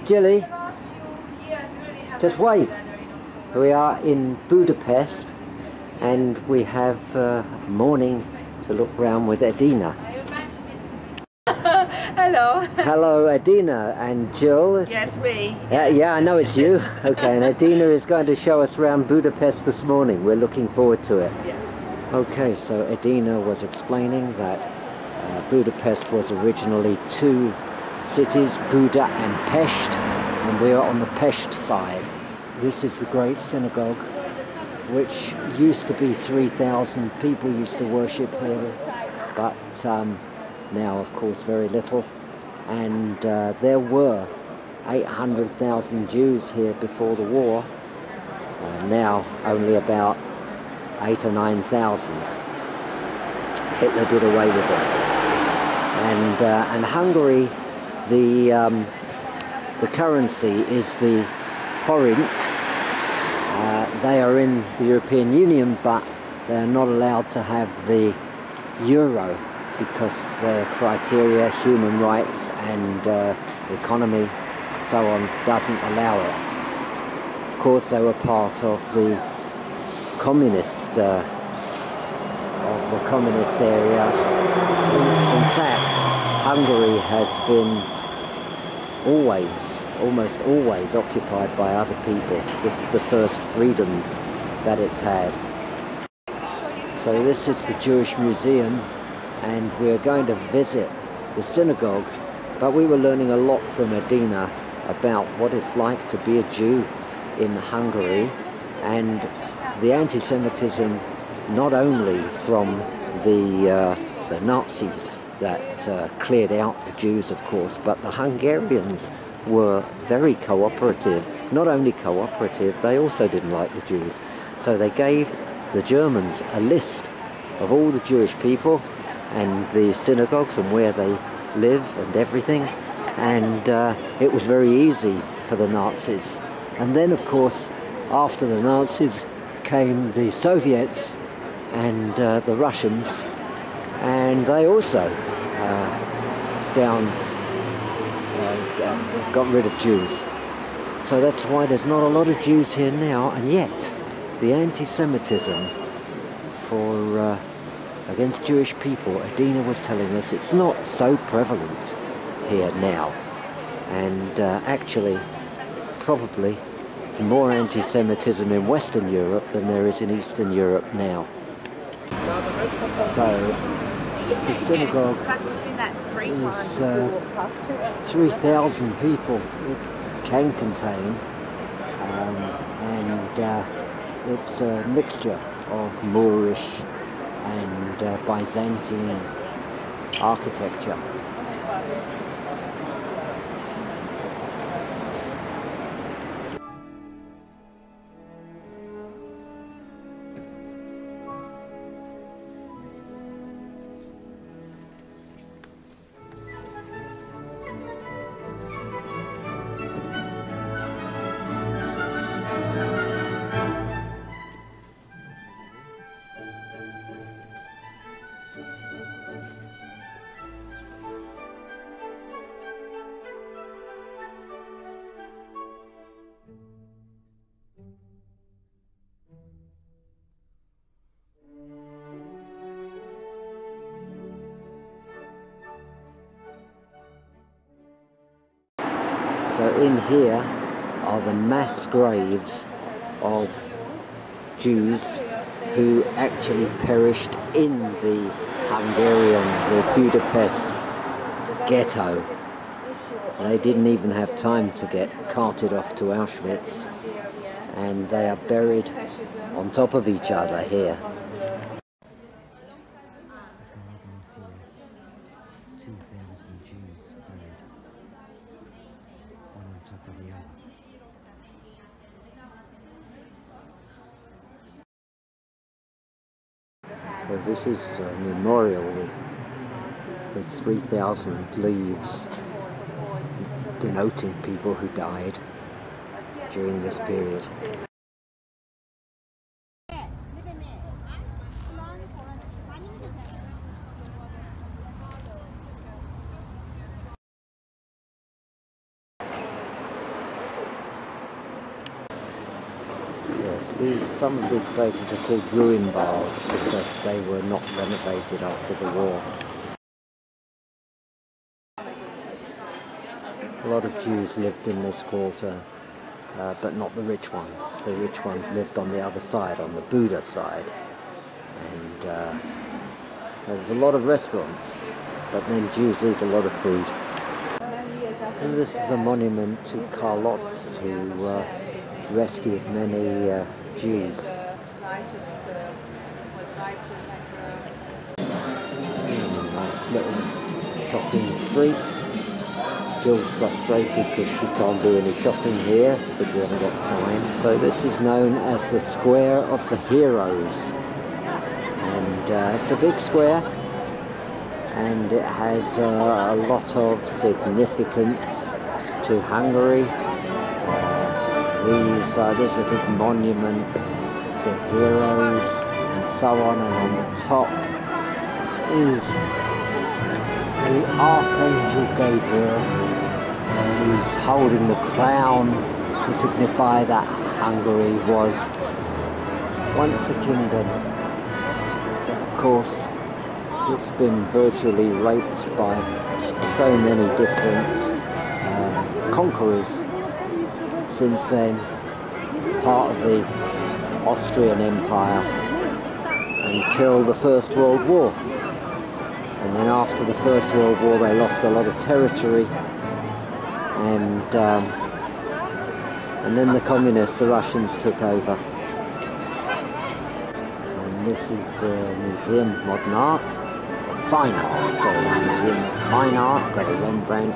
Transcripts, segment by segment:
Jilly, just wave. We are in Budapest and we have morning to look round with Edina. Hello. Hello Edina and Jill. Yes, me. Yeah, I know it's you. Okay, and Edina is going to show us around Budapest this morning. We're looking forward to it. Yeah. Okay, so Edina was explaining that Budapest was originally two cities, Buda and Pest, and we are on the Pest side. This is the great synagogue, which used to be 3,000 people used to worship here, but now of course very little, and there were 800,000 Jews here before the war, now only about 8,000 or 9,000. Hitler did away with it, and Hungary, the currency is the forint. They are in the European Union, but they are not allowed to have the euro because their criteria, human rights and economy, so on, doesn't allow it. Of course, they were part of the communist area. In fact, Hungary has been almost always occupied by other people. This is the first freedoms that it's had. So this is the Jewish Museum, and we're going to visit the synagogue, but we were learning a lot from Edina about what it's like to be a Jew in Hungary, and the anti-Semitism not only from the Nazis that cleared out the Jews, of course, but the Hungarians were very cooperative. Not only cooperative, they also didn't like the Jews. So they gave the Germans a list of all the Jewish people and the synagogues and where they live and everything, and it was very easy for the Nazis. And then, of course, after the Nazis came the Soviets and the Russians, and they also got rid of Jews. So that's why there's not a lot of Jews here now, and yet the anti-Semitism for against Jewish people, Edina was telling us, it's not so prevalent here now, and actually probably there's more anti-Semitism in Western Europe than there is in Eastern Europe now. So the synagogue is 3,000 people it can contain, and it's a mixture of Moorish and Byzantine architecture. So in here are the mass graves of Jews who actually perished in the Budapest ghetto. They didn't even have time to get carted off to Auschwitz, and they are buried on top of each other here. 2,000 Jews buried, one on top of the other. So this is a memorial with 3,000 leaves denoting people who died during this period. Some of these places are called ruin bars because they were not renovated after the war. A lot of Jews lived in this quarter, but not the rich ones. The rich ones lived on the other side, on the Buda side. And there was a lot of restaurants, but then Jews eat a lot of food. And this is a monument to Carlots, who rescued many Jews. Nice little shopping street. Jill's frustrated because she can't do any shopping here, but we haven't got time. So this is known as the Square of the Heroes. And it's a big square, and it has a lot of significance to Hungary. There's a big monument to heroes and so on, and on the top is the Archangel Gabriel, who's holding the crown to signify that Hungary was once a kingdom. Of course, it's been virtually raped by so many different conquerors since then, part of the Austrian Empire until the First World War. And then after the First World War they lost a lot of territory, and then the communists, the Russians, took over. And this is the Museum of Modern Art, Fine Art, sorry, Museum of Fine Art, got a Rembrandt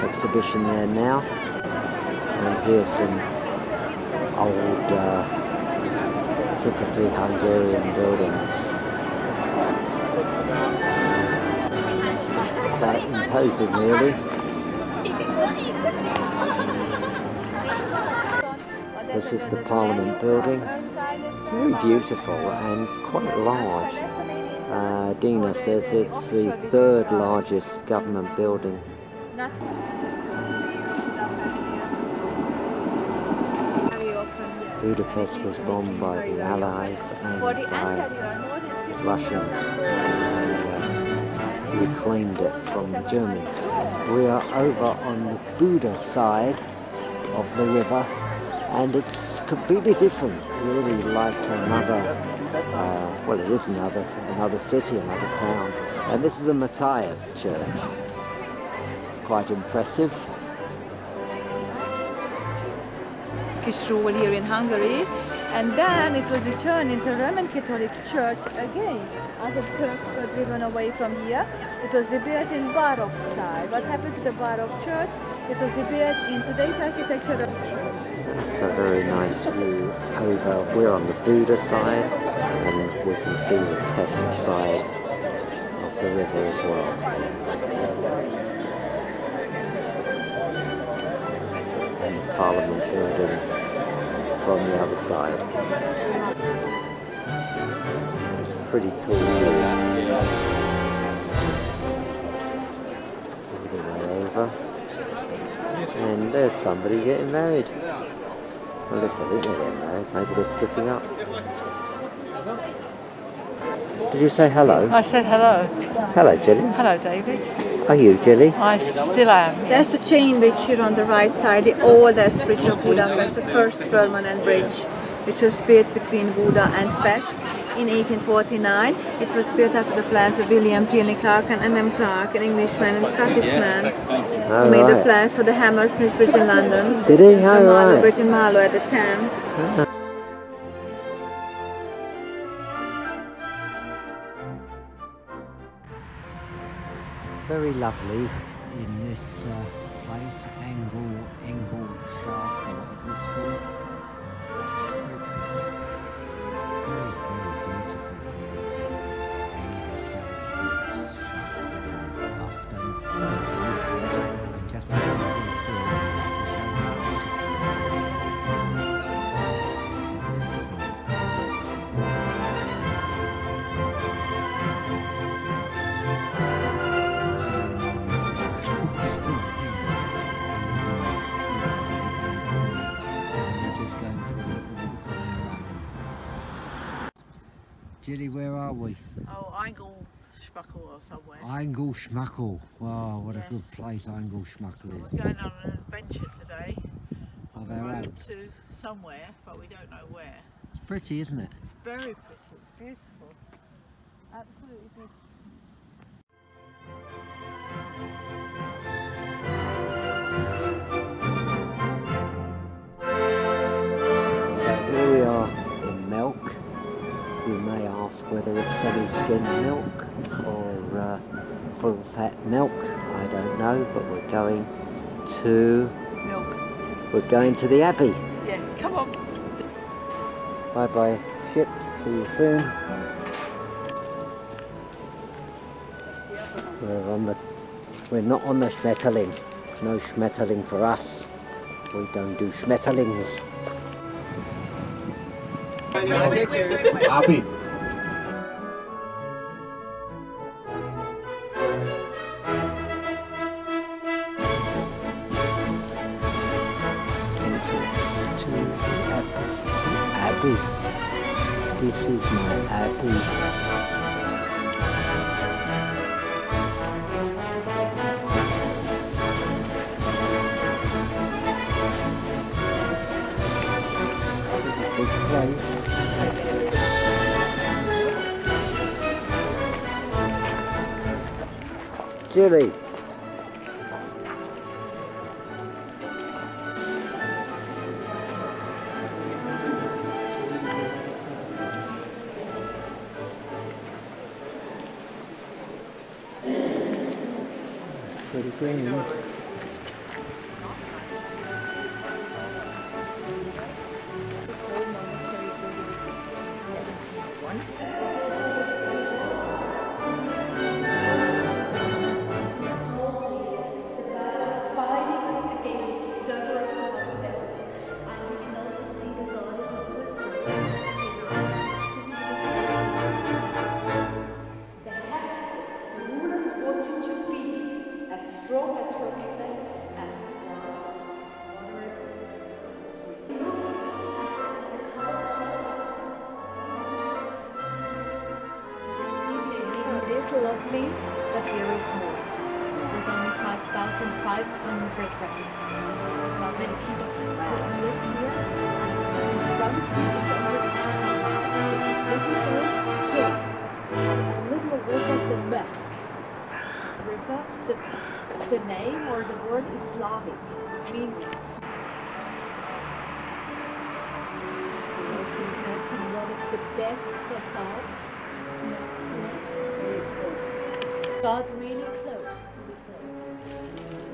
exhibition there now. And here's some old, typically Hungarian buildings. Quite imposing, really. This is the Parliament building. Very beautiful and quite large. Dina says it's the third largest government building. Budapest was bombed by the Allies and by Russians, and reclaimed it from the Germans. We are over on the Buda side of the river, and it's completely different, really, like another, well, it is another city, another town. And this is the Matthias Church. It's quite impressive. Rule here in Hungary, and then it was returned into a Roman Catholic Church again. Other Turks were driven away from here. It was rebuilt in Baroque style. What happened to the Baroque church? It was rebuilt in today's architecture. It's a very nice view over. We're on the Buda side, and we can see the Pest side of the river as well. And the Parliament building from the other side. It's pretty cool view. All the way over. And there's somebody getting married. Well, at least I think they're getting married. Maybe they're splitting up. Did you say hello? I said hello. Hello, Jilly. Hello, David. Are you, Jilly? I still am. There's the chain bridge here on the right side, the oldest bridge of Budapest, the first permanent bridge, which was built between Buda and Pest in 1849. It was built after the plans of William Tilney Clark and M.M. Clark, an Englishman and Scottishman, who made the plans for the Hammersmith Bridge in London. Did he? The Marlow Bridge in Marlow at the Thames. Very lovely in this place, Angle Shaft or whatever it's called. Very pretty. Very, very beautiful here. Angus Shaft in Bufton. And just a little Julie, where are we? Oh, Eingelschmuckel or somewhere. Eingelschmuckel. Wow, what Yes. a good place Eingelschmuckel is. We're going on an adventure today. Of On our the own. road to somewhere, but we don't know where. It's pretty, isn't it? It's very pretty. It's beautiful. Absolutely beautiful. So here we are in milk. You may ask whether it's semi-skimmed milk or full-fat milk. I don't know, but we're going to the Abbey. Yeah, come on. Bye bye ship. See you soon. We're not on the Schmetterling. No Schmetterling for us. We don't do Schmetterlings. Abbey. To the Abbey. This is my Abbey. Big place. Julie. Pretty green. This whole monastery was in 1701. Fighting against Cerberus the Mongols, and we can also see the goddess of wisdom sitting between the Hexers, the rulers wanted to be as strong as Hercules, as it is lovely, but very small, with only 5,500 residents. It's not many people who live here. And in front of you, it's only it's a little hill, a little river, the Mech River. The name or the word is Slavic, means also passing one of the best facades. Got really close to the sea.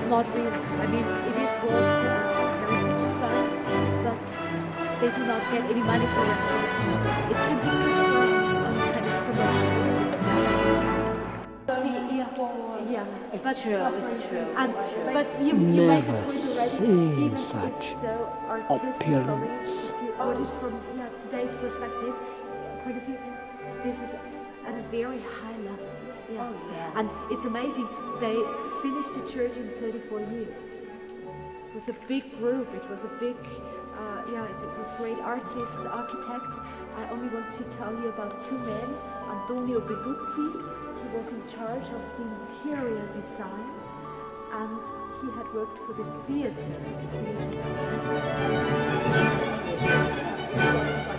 Not really. I mean, it is World Heritage Site, but they do not get any money for restoration. It's simply good for kind of promotion. Yeah, It's true. and but you make Never a point already, seen even if such it's so artistically, opulence. if you put it from today's perspective, point of view, this is at a very high level. Yeah. Oh, yeah. And it's amazing. They finished the church in 34 years. It was a big group. It was a big, it was great artists, architects. I only want to tell you about two men. Antonio Beduzzi, he was in charge of the interior design, and he had worked for the theaters.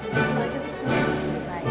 It's like a stage, right?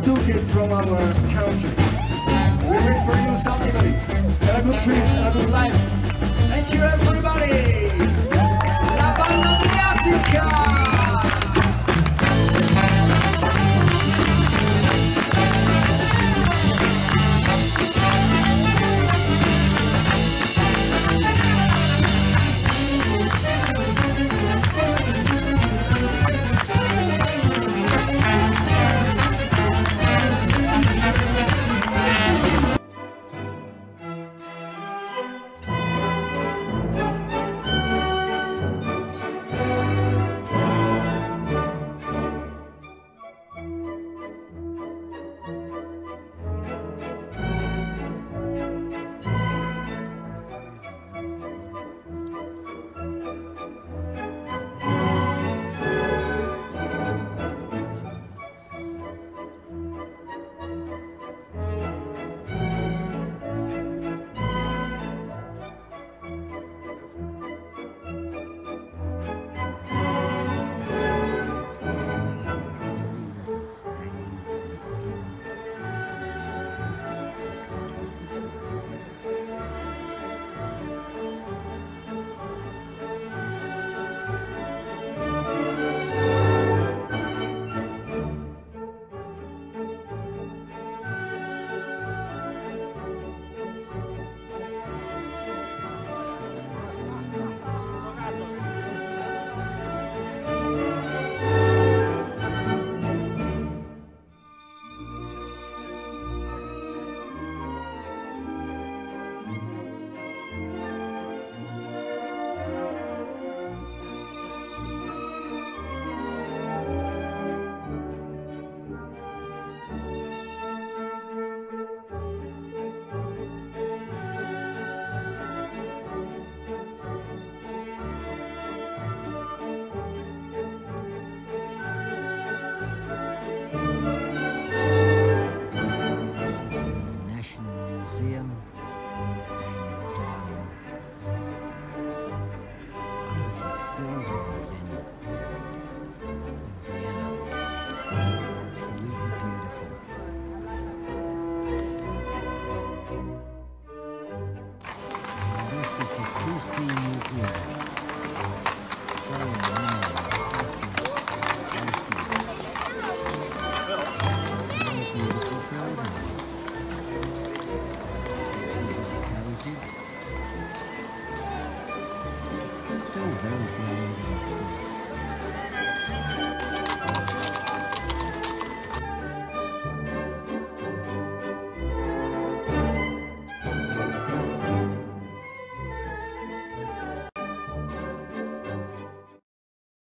took it from our country. We wait for you Sunday. Have a good trip and a good life. Thank you everybody! La Banda Adriatica!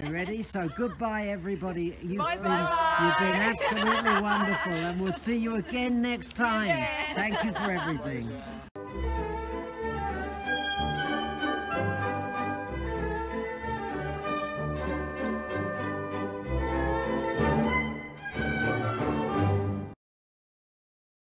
Ready? So goodbye everybody. You've been absolutely wonderful and we'll see you again next time. Thank you for everything.